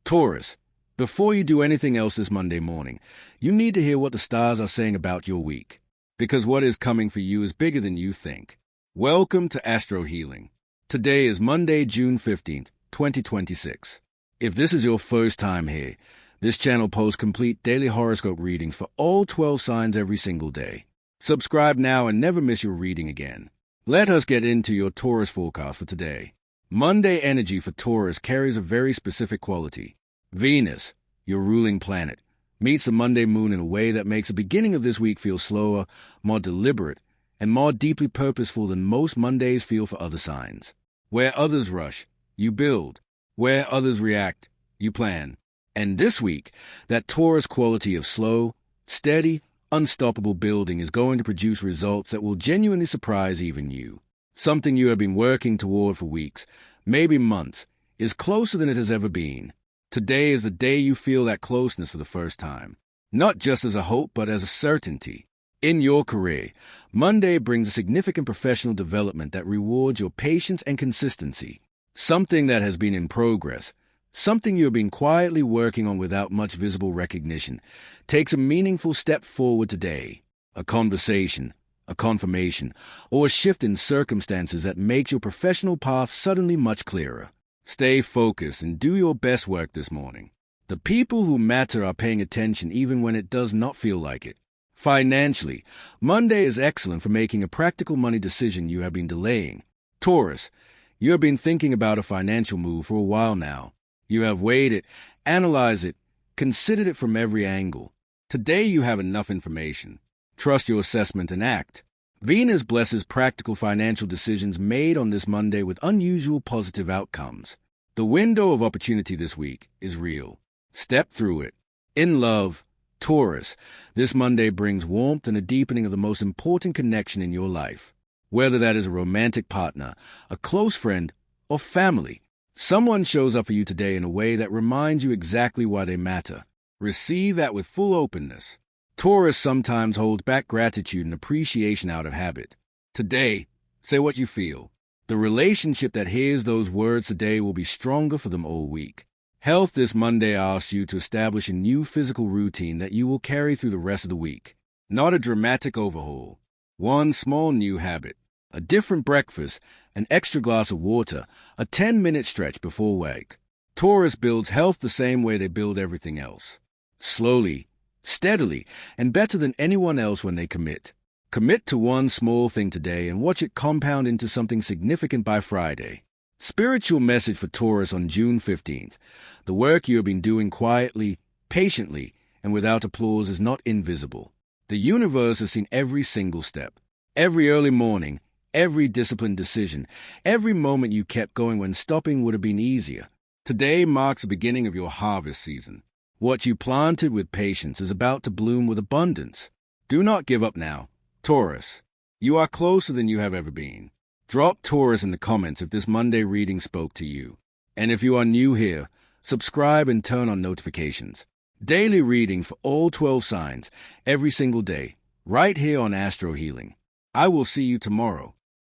Taurus, before you do anything else this Monday morning, you need to hear what the stars are saying about your week, because what is coming for you is bigger than you think. Welcome to Astro Healing. Today is Monday, June 15th, 2026. If this is your first time here, this channel posts complete daily horoscope readings for all 12 signs every single day. Subscribe now and never miss your reading again. Let us get into your Taurus forecast for today. Monday energy for Taurus carries a very specific quality. Venus, your ruling planet, meets the Monday moon in a way that makes the beginning of this week feel slower, more deliberate, and more deeply purposeful than most Mondays feel for other signs. Where others rush, you build. Where others react, you plan. And this week, that Taurus quality of slow, steady, unstoppable building is going to produce results that will genuinely surprise even you. Something you have been working toward for weeks, maybe months, is closer than it has ever been. Today is the day you feel that closeness for the first time, not just as a hope, but as a certainty. In your career, Monday brings a significant professional development that rewards your patience and consistency. Something that has been in progress, something you have been quietly working on without much visible recognition, takes a meaningful step forward today. A conversation, a confirmation, or a shift in circumstances that makes your professional path suddenly much clearer. Stay focused and do your best work this morning. The people who matter are paying attention even when it does not feel like it. Financially, Monday is excellent for making a practical money decision you have been delaying. Taurus, you have been thinking about a financial move for a while now. You have weighed it, analyzed it, considered it from every angle. Today you have enough information. Trust your assessment and act. Venus blesses practical financial decisions made on this Monday with unusual positive outcomes. The window of opportunity this week is real. Step through it. In love, Taurus, this Monday brings warmth and a deepening of the most important connection in your life. Whether that is a romantic partner, a close friend, or family, someone shows up for you today in a way that reminds you exactly why they matter. Receive that with full openness. Taurus sometimes holds back gratitude and appreciation out of habit. Today, say what you feel. The relationship that hears those words today will be stronger for them all week. Health this Monday asks you to establish a new physical routine that you will carry through the rest of the week. Not a dramatic overhaul. One small new habit. A different breakfast, an extra glass of water, a 10-minute stretch before wake. Taurus builds health the same way they build everything else. Slowly, steadily, and better than anyone else when they commit. Commit to one small thing today and watch it compound into something significant by Friday. Spiritual message for Taurus on June 15th. The work you have been doing quietly, patiently, and without applause is not invisible. The universe has seen every single step. Every early morning, every disciplined decision, every moment you kept going when stopping would have been easier. Today marks the beginning of your harvest season. What you planted with patience is about to bloom with abundance. Do not give up now. Taurus, you are closer than you have ever been. Drop Taurus in the comments if this Monday reading spoke to you. And if you are new here, subscribe and turn on notifications. Daily reading for all 12 signs, every single day, right here on Astro Healing. I will see you tomorrow.